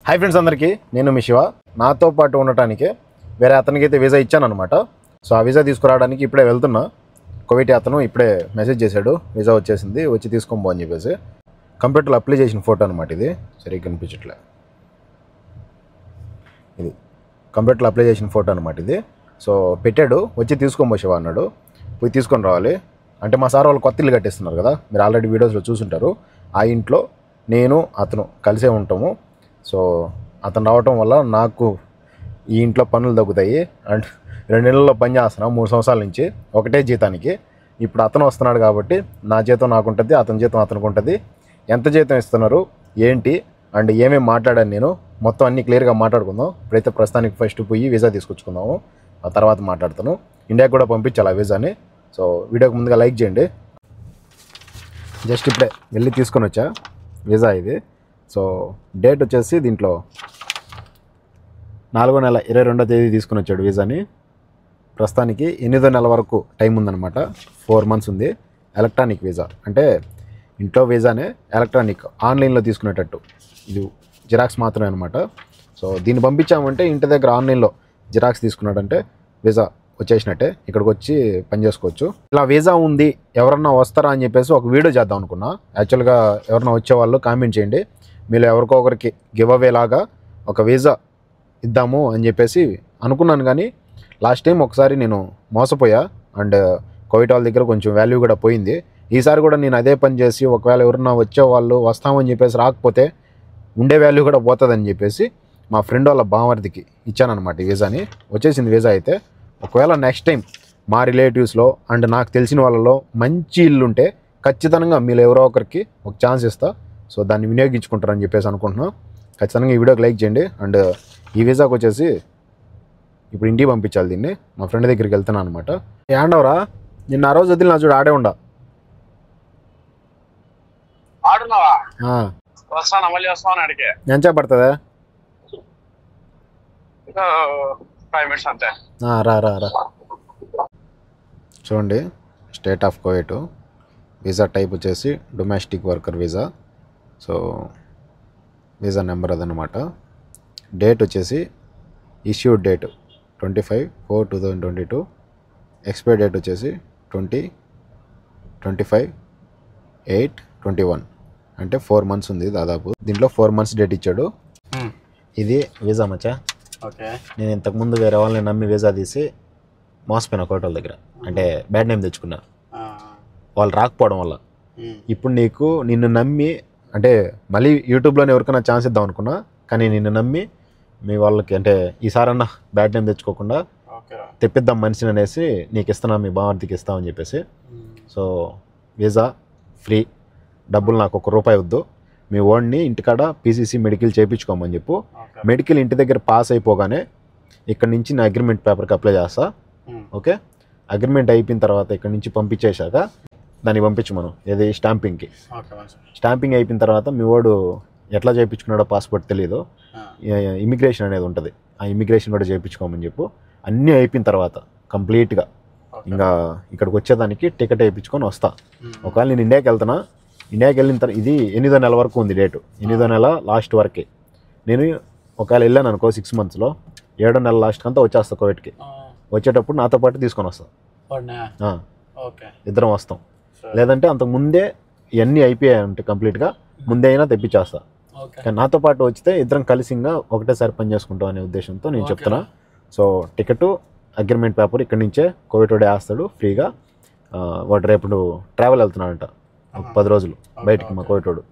Hi friends అందరికీ, నేను మీ శివ. నాతో పాటు ఉండటానికి వేరే అతనికి అయితే వీసా ఇచ్చాను అనమాట. సో ఆ వీసా తీసుకురావడానికి ఇప్పుడే వెళ్తున్నా. కోవిడ్ అతను ఇప్పుడే మెసేజ్ చేశాడు, వీసా వచ్చేసింది, వచ్చి తీసుకొని పో అని చెప్పేసి. కంప్యూటర్లో అప్లై చేసిన ఫోటో అనమాట ఇది. సరిగ్గా కనిపించట్లే, ఇది కంప్యూటర్లో అప్లై చేసిన ఫోటో అనమాట ఇది. సో పెట్టాడు, వచ్చి తీసుకొని పోసేవా అన్నాడు. పోయి తీసుకొని రావాలి. అంటే మా సార్ వాళ్ళు కొత్త ఇల్లు కట్టిస్తున్నారు కదా, మీరు ఆల్రెడీ వీడియోస్లో చూసుంటారు. ఆ ఇంట్లో నేను అతను కలిసే ఉంటాము. సో అతను రావటం వల్ల నాకు ఈ ఇంట్లో పనులు తగ్గుతాయి. అండ్ 2 నెలల్లో పని చేస్తున్నాను 3 సంవత్సరాల నుంచి ఒకటే జీతానికి. ఇప్పుడు అతను వస్తున్నాడు కాబట్టి నా జీతం నాకు ఉంటుంది, అతని జీతం అతనికి ఉంటుంది. ఎంత జీతం ఇస్తున్నారు ఏంటి అండ్ ఏమేమి మాట్లాడాను నేను మొత్తం అన్నీ క్లియర్గా మాట్లాడుకుందాం. ఇప్పుడైతే ప్రస్తుతానికి ఫస్ట్ పోయి వీసా తీసుకొచ్చుకుందాము, ఆ తర్వాత మాట్లాడతాను. ఇండియాకి కూడా పంపించాలి ఆ వీసాని. సో వీడియోకి ముందుగా లైక్ చేయండి. జస్ట్ ఇప్పుడే వెళ్ళి తీసుకొని వచ్చా వీసా ఇది. సో డేట్ వచ్చేసి దీంట్లో 4వ నెల 22వ తేదీ తీసుకుని వచ్చాడు వీసాని. ప్రస్తుతానికి 8వ నెల వరకు టైం ఉందన్నమాట. 4 months ఉంది. ఎలక్ట్రానిక్ వీసా అంటే ఇంట్లో వీసానే ఎలక్ట్రానిక్ ఆన్లైన్లో తీసుకునేటట్టు. ఇది జిరాక్స్ మాత్రమే అనమాట. సో దీన్ని పంపించామంటే ఇంటి దగ్గర ఆన్లైన్లో జిరాక్స్ తీసుకున్నాడంటే వీసా వచ్చేసినట్టే, ఇక్కడికి వచ్చి పని చేసుకోవచ్చు. ఇలా వీసా ఉంది, ఎవరన్నా వస్తారా అని చెప్పేసి ఒక వీడియో చేద్దాం అనుకున్నా. యాక్చువల్గా ఎవరన్నా వచ్చేవాళ్ళు కామెంట్ చేయండి, మీరు ఎవరికో ఒకరికి గివ్ అవే లాగా ఒక వీసా ఇద్దాము అని చెప్పేసి అనుకున్నాను. కానీ లాస్ట్ టైం ఒకసారి నేను మోసపోయా అండ్ కోవిడ్ వాళ్ళ దగ్గర కొంచెం వాల్యూ కూడా పోయింది. ఈసారి కూడా నేను అదే పని చేసి ఒకవేళ ఎవరన్నా వచ్చేవాళ్ళు వస్తామని చెప్పేసి రాకపోతే ఉండే వాల్యూ కూడా పోతుందని చెప్పేసి మా ఫ్రెండ్ వాళ్ళ బామర్దికి ఇచ్చానమాట ఈ వీసాని. వచ్చేసింది వీసా అయితే. ఒకవేళ నెక్స్ట్ టైం మా రిలేటివ్స్లో అండ్ నాకు తెలిసిన వాళ్ళలో మంచి ఇల్లు ఉంటే ఖచ్చితంగా మీరు ఎవరో ఒకరికి ఒక ఛాన్స్ ఇస్తా. సో దాన్ని వినియోగించుకుంటారని చెప్పేసి అనుకుంటున్నాను. ఖచ్చితంగా ఈ వీడియోకి లైక్ చేయండి. అండ్ ఈ వీసాకి వచ్చేసి ఇప్పుడు ఇంటికి పంపించాలి దీన్ని. మా ఫ్రెండ్ దగ్గరికి వెళ్తున్నాను అనమాట. ఏండవరా నిన్న ఆ రోజు వదిలి నా చూడు ఆడే ఉండా. ఎంత పడుతుందా? రా రా రా. చూడండి, state of Kuwait, visa type వచ్చేసి domestic worker visa. So visa number అదనమాట. డేట్ వచ్చేసి ఇష్యూడ్ డేట్ 25/4/2022. ఎక్స్పైరీ డేట్ వచ్చేసి 20/25/8/21. అంటే 4 months ఉంది దాదాపు. దీంట్లో 4 months డేట్ ఇచ్చాడు. ఇది వీసా మచ్చా. నేను ఇంతకుముందు వేరే వాళ్ళని నమ్మి వీసా తీసి మోసపోయిన కోటల దగ్గర, అంటే బ్యాడ్ నేమ్ తెచ్చుకున్నా వాళ్ళు రాకపోవడం వల్ల. ఇప్పుడు నిన్ను నమ్మి అంటే మళ్ళీ యూట్యూబ్లోనే ఎవరికైనా ఛాన్స్ ఇద్దాం అనుకున్నా, కానీ నిన్ను నమ్మి మీ వాళ్ళకి అంటే ఈసారన్నా బ్యాడ్ నేమ్ తెచ్చుకోకుండా తెప్పిద్దాం మనిషిని అనేసి నీకు ఇస్తున్నా, మీ బామర్దికి ఇస్తామని చెప్పేసి. సో వీసా ఫ్రీ, డబ్బులు నాకు ₹1 వద్దు. మీ ఓన్ని ఇంటికాడ పీసీసీ మెడికల్ చేయించుకోమని చెప్పు. మెడికల్ ఇంటి దగ్గర పాస్ అయిపోగానే ఇక్కడ నుంచి నా అగ్రిమెంట్ పేపర్కి అప్లై చేస్తా. ఓకే, అగ్రిమెంట్ అయిపోయిన తర్వాత ఇక్కడ నుంచి పంపించేశాక దాన్ని పంపించు మనం ఏది స్టాంపింగ్కి. స్టాంపింగ్ అయిపోయిన తర్వాత మీ వాడు ఎట్లా చేయించుకున్నాడో పాస్పోర్ట్ తెలియదు, ఇమిగ్రేషన్ అనేది ఉంటుంది, ఆ ఇమిగ్రేషన్ కూడా చేయించుకోమని చెప్పు. అన్నీ అయిపోయిన తర్వాత కంప్లీట్గా ఇంకా ఇక్కడికి వచ్చేదానికి టికెట్ వేయించుకొని వస్తా. ఒకవేళ నేను ఇండియాకి వెళ్తున్నా, ఇండియాకి వెళ్ళిన తర్వాత ఇది 8వ నెల వరకు ఉంది డేటు. 8వ నెల లాస్ట్ వరకే. నేను ఒకవేళ వెళ్ళాను అనుకో 6 monthsలో 7వ నెల లాస్ట్ అంతా వచ్చేస్తా కోవిడ్కి. వచ్చేటప్పుడు నాతో పాటు తీసుకొని వస్తా, ఇద్దరం వస్తాం. లేదంటే అంతకు ముందే ఇవన్నీ అయిపోయాయి అంటే కంప్లీట్గా ముందే అయినా తెప్పించేస్తా. కానీ నాతో పాటు వచ్చితే ఇద్దరం కలిసి ఇంకా ఒకటేసారి పని చేసుకుంటాం అనే ఉద్దేశంతో నేను చెప్తున్నా. సో టికెట్ అగ్రిమెంట్ పేపర్ ఇక్కడి నుంచే కోవిడ్ వాడే వేస్తాడు ఫ్రీగా. వాడు రేపు ట్రావెల్ వెళ్తున్నాడంట 10 రోజులు బయటికి మా కోవిడ్ వాడు.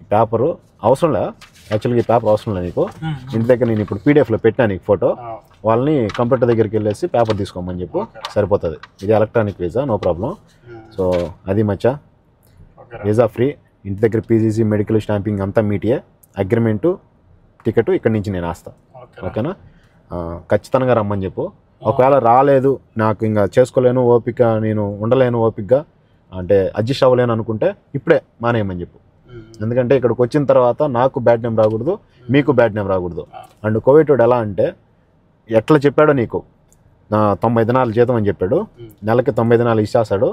ఈ పేపరు అవసరం లే, యాక్చువల్గా ఈ పేపర్ అవసరం లేదు నీకు. ఇంటి దగ్గర నేను ఇప్పుడు పీడిఎఫ్లో పెట్టాను నీకు ఫోటో. వాళ్ళని కంప్యూటర్ దగ్గరికి వెళ్ళేసి పేపర్ తీసుకోమని చెప్పు, సరిపోతుంది. ఇది electronic visa, no problem. So అది మచ్చా, వీసా ఫ్రీ, ఇంటి దగ్గర పీసీసీ మెడికల్ స్టాంపింగ్ అంతా మీటియే. అగ్రిమెంటు టికెట్ ఇక్కడి నుంచి నేను వేస్తా. ఓకేనా? ఖచ్చితంగా రమ్మని చెప్పు. ఒకవేళ రాలేదు, నాకు ఇంకా చేసుకోలేను ఓపిక, నేను ఉండలేను ఓపికగా అంటే అడ్జస్ట్ అవ్వలేను అనుకుంటే ఇప్పుడే మానేయమని చెప్పు. ఎందుకంటే ఇక్కడికి వచ్చిన తర్వాత నాకు బ్యాడ్ నేమ్ రాకూడదు, మీకు బ్యాడ్ నేమ్ రాకూడదు. అండ్ కోవిడ్ ఎలా అంటే ఎట్లా చెప్పాడో నీకు 90 దినాలు జీతం అని చెప్పాడు, నెలకి 90 దినాలు ఇచ్చేస్తాడు.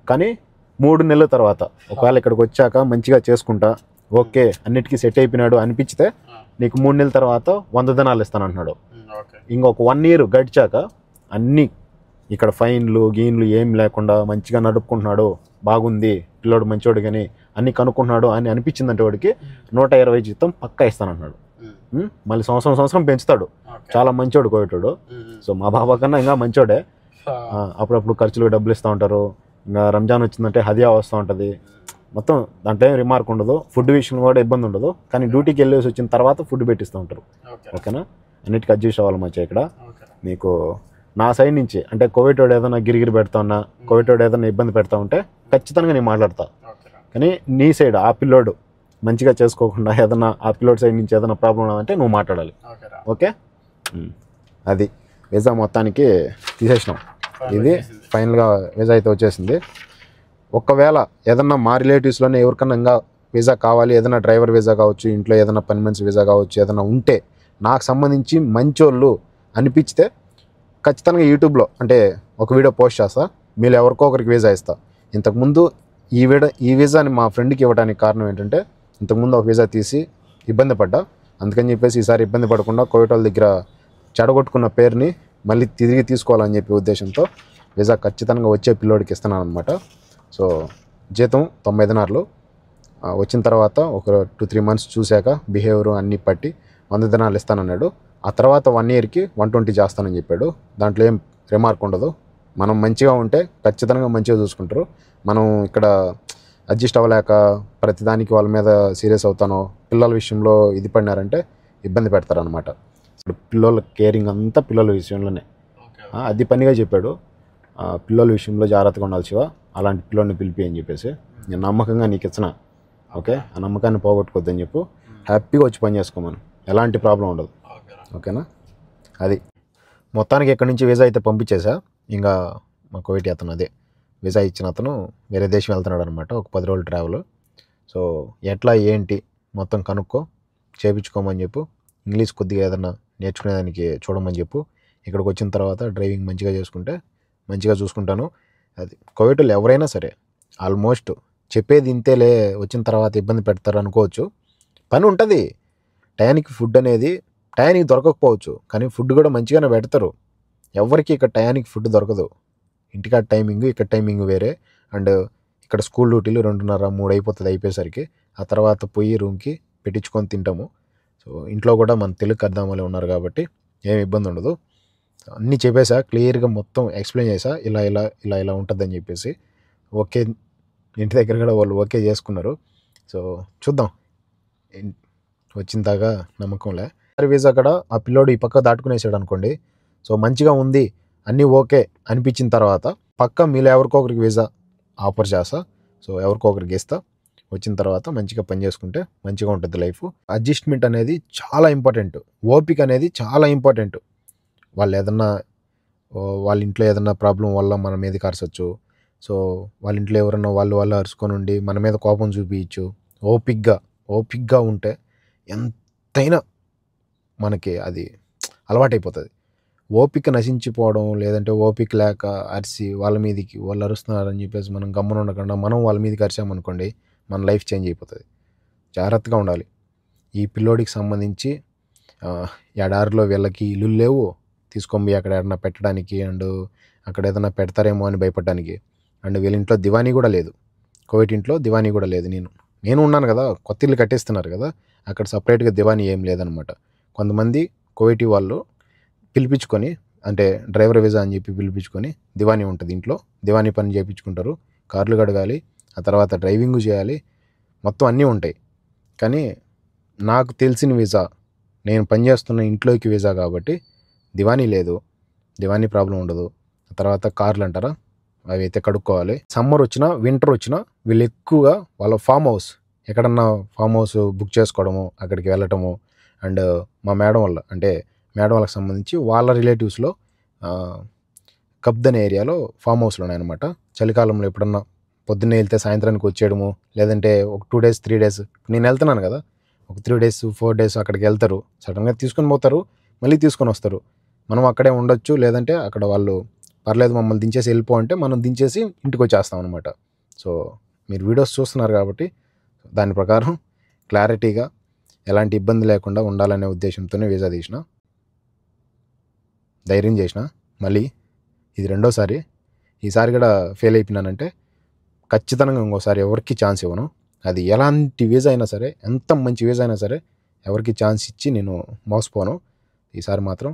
కానీ 3 నెలల తర్వాత ఒకవేళ ఇక్కడికి వచ్చాక మంచిగా చేసుకుంటా ఓకే అన్నిటికీ సెట్ అయిపోయినాడు అనిపించితే నీకు 3 నెలల తర్వాత 100 దినాలు ఇస్తాను అంటున్నాడు. ఇంకొక 1 ఇయర్ గడిచాక అన్నీ ఇక్కడ ఫైన్లు గీన్లు ఏం లేకుండా మంచిగా నడుపుకుంటున్నాడు, బాగుంది పిల్లోడు మంచోడు కానీ అన్ని కనుక్కుంటున్నాడు అని అనిపించిందంటే వాడికి 120 జీతం పక్కా ఇస్తానంటున్నాడు. మళ్ళీ సంవత్సరం పెంచుతాడు. చాలా మంచోడు కోయటాడు. సో మా బాబా కన్నా ఇంకా మంచోడే. అప్పుడప్పుడు ఖర్చులు డబ్బులు ఇస్తూ ఉంటారు. ఇంకా రంజాన్ వచ్చిందంటే హదియా వస్తూ ఉంటుంది. మొత్తం దాంట్లో ఏం రిమార్క్ ఉండదు. ఫుడ్ విషయంలో కూడా ఇబ్బంది ఉండదు. కానీ డ్యూటీకి వెళ్ళేసి వచ్చిన తర్వాత ఫుడ్ పెట్టిస్తూ ఉంటారు. ఓకేనా, అన్నిటికీ అడ్జస్ట్ అవ్వాలి మచ్చా. ఇక్కడ మీకు నా సైడ్ నుంచి అంటే కోవిడ్ వాడు ఏదైనా గిరిగిరి పెడతా ఉన్నా, కోవిడ్ వాడు ఏదైనా ఇబ్బంది పెడతా ఉంటే ఖచ్చితంగా నేను మాట్లాడతా. కానీ నీ సైడ్ ఆ పిల్లోడు మంచిగా చేసుకోకుండా ఏదైనా ఆ పిల్లోడ్ సైడ్ నుంచి ఏదైనా ప్రాబ్లం ఉన్నదంటే నువ్వు మాట్లాడాలి. ఓకే, అది వీసా మొత్తానికి తీసేసినాం. ఇది ఫైనల్గా వీసా అయితే వచ్చేసింది. ఒకవేళ ఏదన్నా మా రిలేటివ్స్లోనే ఎవరికన్నా ఇంకా వీసా కావాలి, ఏదైనా డ్రైవర్ వీసా కావచ్చు, ఇంట్లో ఏదైనా పని మనిషి వీసా కావచ్చు, ఏదైనా ఉంటే నాకు సంబంధించి మంచోళ్ళు అనిపించితే ఖచ్చితంగా యూట్యూబ్లో అంటే ఒక వీడియో పోస్ట్ చేస్తా. మీరు ఎవరికో ఒకరికి వీసా ఇస్తా. ఇంతకుముందు ఈ వీసాని మా ఫ్రెండ్కి ఇవ్వడానికి కారణం ఏంటంటే ఇంతకుముందు ఒక వీసా తీసి ఇబ్బంది పడ్డా. అందుకని చెప్పేసి ఈసారి ఇబ్బంది పడకుండా కోవిడ్ వాళ్ళ దగ్గర చెడగొట్టుకున్న పేరుని మళ్ళీ తిరిగి తీసుకోవాలని చెప్పి ఉద్దేశంతో వీసా ఖచ్చితంగా వచ్చే పిల్లోడికి ఇస్తున్నాను అనమాట. సో జీతం 90 దినార్లు వచ్చిన తర్వాత ఒక 2-3 మంత్స్ చూశాక బిహేవియర్ అన్నీ పట్టి 100 దినాలు ఇస్తానన్నాడు. ఆ తర్వాత 1 ఇయర్కి 120 చేస్తానని చెప్పాడు. దాంట్లో ఏం రిమార్క్ ఉండదు. మనం మంచిగా ఉంటే ఖచ్చితంగా మంచిగా చూసుకుంటారు. మనం ఇక్కడ అడ్జస్ట్ అవ్వలేక ప్రతిదానికి వాళ్ళ మీద సీరియస్ అవుతానో, పిల్లల విషయంలో ఇది పడినారంటే ఇబ్బంది పెడతారనమాట. ఇప్పుడు పిల్లల కేరింగ్ అంతా పిల్లల విషయంలోనే. అది పనిగా చెప్పాడు. పిల్లల విషయంలో జాగ్రత్తగా ఉండాలి శివ, అలాంటి పిల్లల్ని పిలిపి అని చెప్పేసి నేను నమ్మకంగా నీకు ఇచ్చిన. ఓకే, ఆ నమ్మకాన్ని పోగొట్టుకోవద్దని చెప్పు. హ్యాపీగా వచ్చి పని చేసుకోమను, ఎలాంటి ప్రాబ్లం ఉండదు. ఓకేనా, అది మొత్తానికి ఎక్కడి నుంచి వీసా అయితే పంపించేసా. ఇంకా మా కోవిడ్ అతను అదే వీసా ఇచ్చిన అతను వేరే దేశం వెళ్తున్నాడు అనమాట, ఒక 10 రోజులు ట్రావెల్. సో ఎట్లా ఏంటి మొత్తం కనుక్కో, చేయించుకోమని చెప్పు. ఇంగ్లీష్ కొద్దిగా ఏదన్నా నేర్చుకునేదానికి చూడమని చెప్పు. ఇక్కడికి వచ్చిన తర్వాత డ్రైవింగ్ మంచిగా చేసుకుంటే మంచిగా చూసుకుంటాను. అది కోవిడ్లు ఎవరైనా సరే ఆల్మోస్ట్ చెప్పేది ఇంతేలే, వచ్చిన తర్వాత ఇబ్బంది పెడతారు అనుకోవచ్చు. పని ఉంటుంది, టయానికి ఫుడ్ అనేది టయానికి దొరకకపోవచ్చు, కానీ ఫుడ్ కూడా మంచిగానే పెడతారు. ఎవరికి ఇక్కడ టయానికి ఫుడ్ దొరకదు. ఇంటికాడ టైమింగ్, ఇక్కడ టైమింగ్ వేరే. అండ్ ఇక్కడ స్కూల్ డ్యూటీలు 2:30-3 అయిపోతుంది. అయిపోయేసరికి ఆ తర్వాత పోయి రూమ్కి పెట్టించుకొని తింటాము. సో ఇంట్లో కూడా మన తెలుగు అర్థమలే ఉన్నారు కాబట్టి ఏం ఇబ్బంది ఉండదు. అన్నీ చెప్పేసా, క్లియర్గా మొత్తం ఎక్స్ప్లెయిన్ చేసా, ఇలా ఇలా ఇలా ఇలా ఉంటుందని చెప్పేసి. ఓకే, ఇంటి దగ్గర కూడా వాళ్ళు ఓకే చేసుకున్నారు. సో చూద్దాం, వచ్చిన దాకా నమ్మకంలే. వీసా అక్కడ ఆ పిల్లోడు ఈ పక్క దాటుకునేసాడు అనుకోండి. సో మంచిగా ఉంది, అన్నీ ఓకే అనిపించిన తర్వాత పక్క మీలో ఎవరికొకరికి వీసా ఆఫర్ చేస్తా. సో ఎవరికొకరికి ఇస్తా. వచ్చిన తర్వాత మంచిగా పని చేసుకుంటే మంచిగా ఉంటుంది లైఫ్. అడ్జస్ట్మెంట్ అనేది చాలా ఇంపార్టెంట్, ఓపిక అనేది చాలా ఇంపార్టెంట్. వాళ్ళ ఇంట్లో ఏదన్నా ప్రాబ్లం వల్ల మన మీదకి అరచచ్చు. సో వాళ్ళ ఇంట్లో ఎవరన్నా వాళ్ళు అరుచుకొని ఉండి మన మీద కోపం చూపించచ్చు. ఓపిక్గా ఉంటే ఎంతైనా మనకి అది అలవాటైపోతుంది. ఓపిక నశించిపోవడం, లేదంటే ఓపిక లేక అరిసి వాళ్ళు అరుస్తున్నారని చెప్పేసి మనం గమ్మున ఉండకుండా మనం వాళ్ళ మీదకి అరిచామనుకోండి, మన లైఫ్ చేంజ్ అయిపోతుంది. జాగ్రత్తగా ఉండాలి. ఈ పిల్లోడికి సంబంధించి ఎడారిలో వీళ్ళకి ఇల్లు లేవు, తీసుకొని అక్కడ ఏదైనా పెట్టడానికి, అండ్ అక్కడ ఏదైనా పెడతారేమో అని భయపడడానికి. అండ్ వీళ్ళ ఇంట్లో దివానీ కూడా లేదు, కోవిడ్ ఇంట్లో దివానీ కూడా లేదు. నేను ఉన్నాను కదా, కొత్త ఇల్లు కట్టేస్తున్నారు కదా, అక్కడ సపరేట్గా దివానీ ఏం లేదనమాట. కొంతమంది కోవిడ్ వాళ్ళు పిలిపించుకొని, అంటే డ్రైవర్ వీసా అని చెప్పి పిలిపించుకొని దివానీ ఉంటుంది ఇంట్లో, దివానీ పని చేయించుకుంటారు. కార్లు కడగాలి, ఆ తర్వాత డ్రైవింగ్ చేయాలి, మొత్తం అన్నీ ఉంటాయి. కానీ నాకు తెలిసిన వీసా, నేను పనిచేస్తున్న ఇంట్లోకి వీసా కాబట్టి దివానీ లేదు, దివానీ ప్రాబ్లం ఉండదు. ఆ తర్వాత కార్లు అంటారా, అవి అయితే కడుక్కోవాలి. సమ్మర్ వచ్చినా వింటర్ వచ్చినా వీళ్ళు ఎక్కువగా వాళ్ళ ఫామ్ హౌస్, ఎక్కడన్నా ఫామ్ హౌస్ బుక్ చేసుకోవడము, అక్కడికి వెళ్ళటము. అండ్ మా మేడం వాళ్ళకి సంబంధించి వాళ్ళ రిలేటివ్స్లో కబ్దన్ ఏరియాలో ఫామ్ హౌస్లు ఉన్నాయన్నమాట. చలికాలంలో ఎప్పుడన్నా పొద్దున్నే వెళ్తే సాయంత్రానికి వచ్చేయడము, లేదంటే ఒక 2 days 3 days నేను వెళ్తున్నాను కదా, ఒక 3 days 4 days అక్కడికి వెళ్తారు. సడన్గా తీసుకొని పోతారు, మళ్ళీ తీసుకొని వస్తారు. మనం అక్కడే ఉండొచ్చు, లేదంటే అక్కడ వాళ్ళు పర్లేదు మమ్మల్ని దించేసి వెళ్ళిపో అంటే మనం దించేసి ఇంటికి వచ్చేస్తాం అనమాట. సో మీరు వీడియోస్ చూస్తున్నారు కాబట్టి దాని ప్రకారం క్లారిటీగా ఎలాంటి ఇబ్బంది లేకుండా ఉండాలనే ఉద్దేశంతోనే వీసా తీసిన, ధైర్యం చేసిన. మళ్ళీ ఇది రెండోసారి. ఈసారి కూడా ఫెయిల్ అయిపోయినానంటే ఖచ్చితంగా ఇంకోసారి ఎవరికి ఛాన్స్ ఇవ్వను. అది ఎలాంటి వీసా అయినా సరే, ఎంత మంచి వీసా అయినా సరే ఎవరికి ఛాన్స్ ఇచ్చి నేను మోసపోను. ఈసారి మాత్రం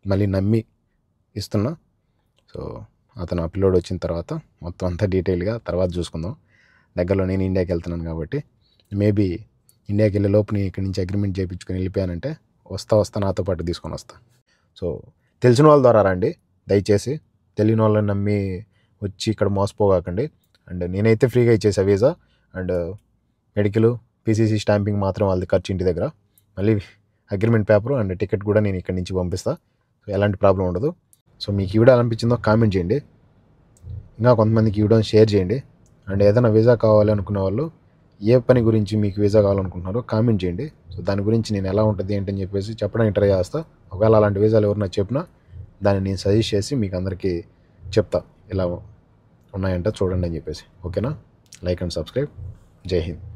మళ్ళీ నమ్మి ఇస్తున్నా. సో అతను ఆ పిల్లోడు వచ్చిన తర్వాత మొత్తం అంతా డీటెయిల్గా తర్వాత చూసుకుందాం. దగ్గరలో నేను ఇండియాకి వెళ్తున్నాను కాబట్టి మేబీ ఇండియాకి వెళ్ళే లోపు నేను ఇక్కడి నుంచి అగ్రిమెంట్ చేయించుకొని వెళ్ళిపోయానంటే వస్తా నాతో పాటు తీసుకొని వస్తా. సో తెలిసిన వాళ్ళ ద్వారా రండి దయచేసి, తెలియని వాళ్ళని నమ్మి వచ్చి ఇక్కడ మోసపోగాకండి. అండ్ నేనైతే ఫ్రీగా ఇచ్చేసా visa, and medical PCC stamping మాత్రం వాళ్ళది ఖర్చు ఇంటి దగ్గర. మళ్ళీ అగ్రిమెంట్ పేపర్ అండ్ టికెట్ కూడా నేను ఇక్కడి నుంచి పంపిస్తా. సో ఎలాంటి ప్రాబ్లం ఉండదు. సో మీకు ఈ వీడియో ఎలా అనిపించిందో కామెంట్ చేయండి. ఇంకా కొంతమందికి ఈ వీడియోని షేర్ చేయండి. అండ్ ఏదైనా వీసా కావాలి అనుకున్న వాళ్ళు ఏ పని గురించి మీకు వీసా కావాలనుకుంటున్నారో కామెంట్ చేయండి. సో దాని గురించి నేను ఎలా ఉంటుంది ఏంటని చెప్పేసి చెప్పడానికి ట్రై చేస్తా. ఒకవేళ అలాంటి వీసాలు ఎవరైనా చెప్పినా దాన్ని నేను సజెస్ట్ చేసి మీకు అందరికీ చెప్తా ఇలా ఉన్నాయంట చూడండి అని చెప్పేసి. ఓకేనా? Like and subscribe. జై హింద్.